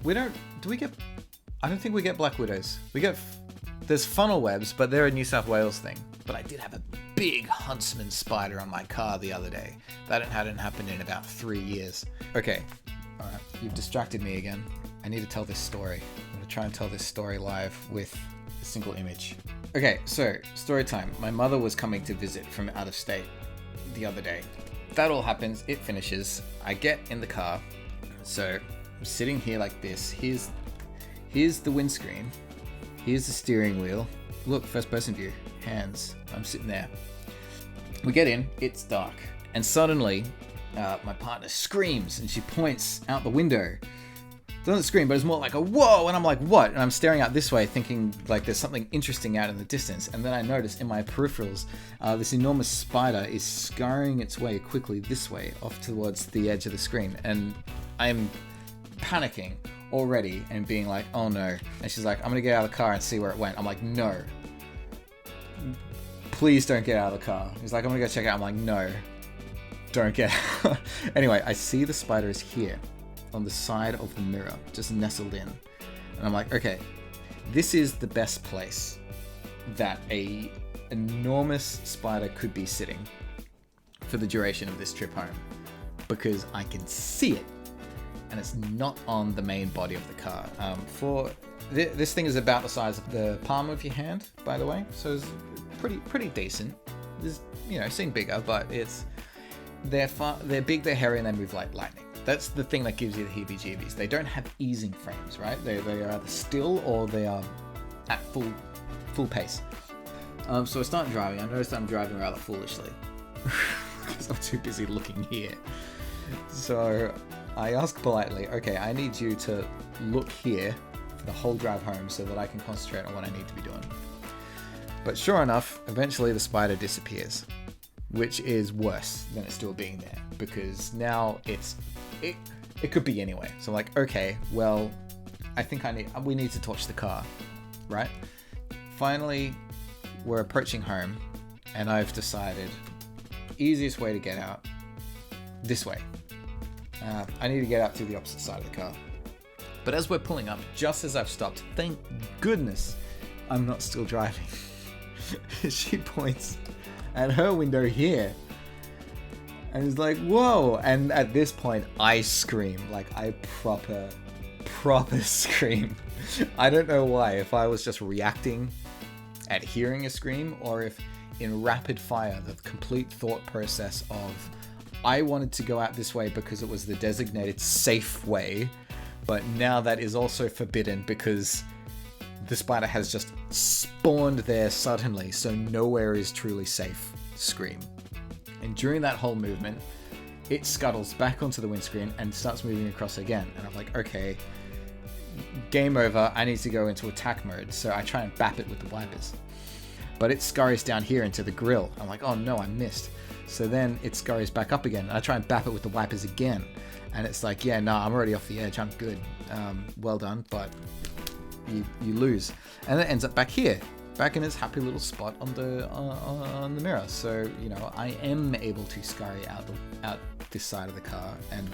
We don't. Do we get? I don't think we get black widows. We get. There's funnel webs, but they're a New South Wales thing. But I did have a big huntsman spider on my car the other day. That hadn't happened in about 3 years. Okay, all right. You've distracted me again. I need to tell this story. I'm gonna try and tell this story live with a single image. Okay, so story time. My mother was coming to visit from out of state the other day. That all happens. It finishes. I get in the car. So I'm sitting here like this. Here's the windscreen. Here's the steering wheel. Look, first person view. Hands. I'm sitting there. We get in. It's dark. And suddenly, my partner screams and she points out the window. It doesn't scream, but it's more like a whoa. And I'm like, what? And I'm staring out this way thinking like there's something interesting out in the distance. And then I notice in my peripherals, this enormous spider is scurrying its way quickly this way off towards the edge of the screen. And I'm panicking already and being like, oh no. And she's like, I'm gonna get out of the car and see where it went. I'm like, no. Please don't get out of the car. He's like, I'm gonna go check it out. I'm like, no. Don't get out. Anyway, I see the spider is here on the side of the mirror, just nestled in. And I'm like, okay, this is the best place that a enormous spider could be sitting for the duration of this trip home, because I can see it. And it's not on the main body of the car. This thing is about the size of the palm of your hand, by the way. So it's pretty decent. There's, seen bigger, but they're big, they're hairy, and they move like lightning. That's the thing that gives you the heebie-jeebies. They don't have easing frames, right? They are either still or they are at full pace. So I start driving. I noticed I'm driving rather foolishly because I'm too busy looking here. So I ask politely, okay, I need you to look here for the whole drive home so that I can concentrate on what I need to be doing. But sure enough, eventually the spider disappears, which is worse than it still being there, because now it could be anywhere. So I'm like, okay, well, I think we need to torch the car, right? Finally, we're approaching home, and I've decided easiest way to get out, this way. I need to get out to the opposite side of the car. But as we're pulling up, just as I've stopped, thank goodness I'm not still driving. She points at her window here and is like, whoa. And at this point, I scream. Like, I proper scream. I don't know why. If I was just reacting at hearing a scream, or if in rapid fire, the complete thought process of I wanted to go out this way because it was the designated safe way, but now that is also forbidden because the spider has just spawned there suddenly, so nowhere is truly safe. Scream. And during that whole movement, it scuttles back onto the windscreen and starts moving across again. And I'm like, okay, game over. I need to go into attack mode. So I try and bap it with the wipers. But it scurries down here into the grill. I'm like, oh no, I missed. So then it scurries back up again. And I try and bap it with the wipers again. And it's like, yeah, no, I'm already off the edge. I'm good. Well done. But you lose. And it ends up back here. Back in its happy little spot on the mirror. So, I am able to scurry out this side of the car and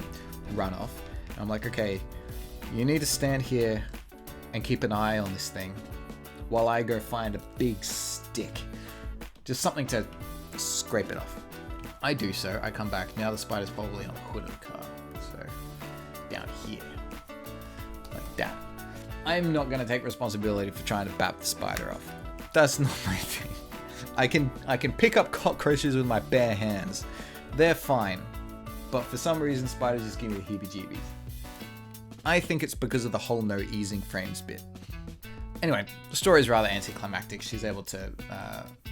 run off. And I'm like, okay, you need to stand here and keep an eye on this thing while I go find a big stick. Just something to scrape it off. I do so. I come back. Now the spider's probably on the hood of the car. So, down here. Like that. I'm not going to take responsibility for trying to bap the spider off. That's not my thing. I can pick up cockroaches with my bare hands. They're fine. But for some reason, spiders just give me the heebie-jeebies. I think it's because of the whole no easing frames bit. Anyway, the story is rather anticlimactic. She's able to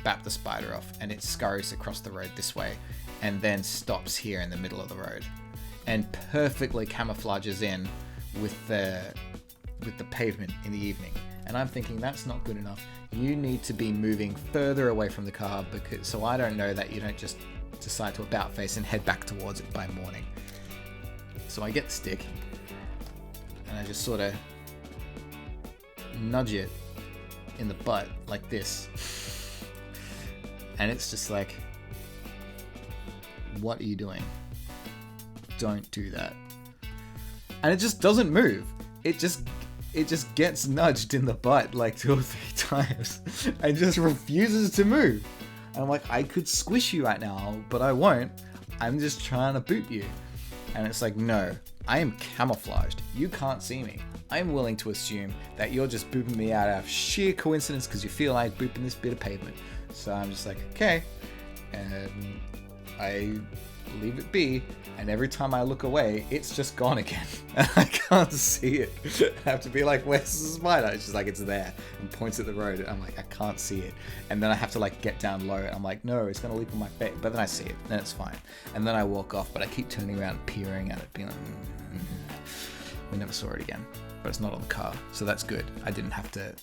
bap the spider off, and it scurries across the road this way, and then stops here in the middle of the road, and perfectly camouflages in with the pavement in the evening. And I'm thinking, that's not good enough. You need to be moving further away from the car, so I don't know that you don't just decide to about face and head back towards it by morning. So I get the stick and I just sort of nudge it in the butt like this. And it's just like, what are you doing? Don't do that. And it just doesn't move. it just gets nudged in the butt like 2 or 3 times and just refuses to move. And I'm like, I could squish you right now, but I won't. I'm just trying to boop you. And it's like, no, I am camouflaged. You can't see me. I'm willing to assume that you're just booping me out of sheer coincidence because you feel like booping this bit of pavement. So I'm just like, okay. And I leave it be. And every time I look away, it's just gone again. And I can't see it. I have to be like, where's the spider? It's just like, it's there. And points at the road. And I'm like, I can't see it. And then I have to like get down low. And I'm like, no, it's going to leap on my face. But then I see it. And it's fine. And then I walk off. But I keep turning around and peering at it. Being like, We never saw it again. But it's not on the car. So that's good. I didn't have to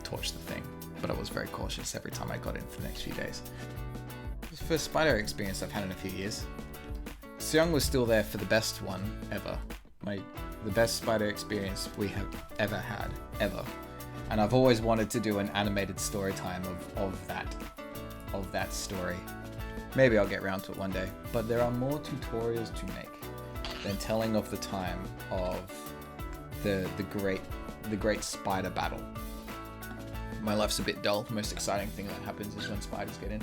torch the thing. But I was very cautious every time I got in for the next few days. It was the first spider experience I've had in a few years. Seong was still there for the best one ever. The best spider experience we have ever had, ever. And I've always wanted to do an animated story time of that story. Maybe I'll get around to it one day. But there are more tutorials to make than telling of the time of the great spider battle. My life's a bit dull. The most exciting thing that happens is when spiders get in.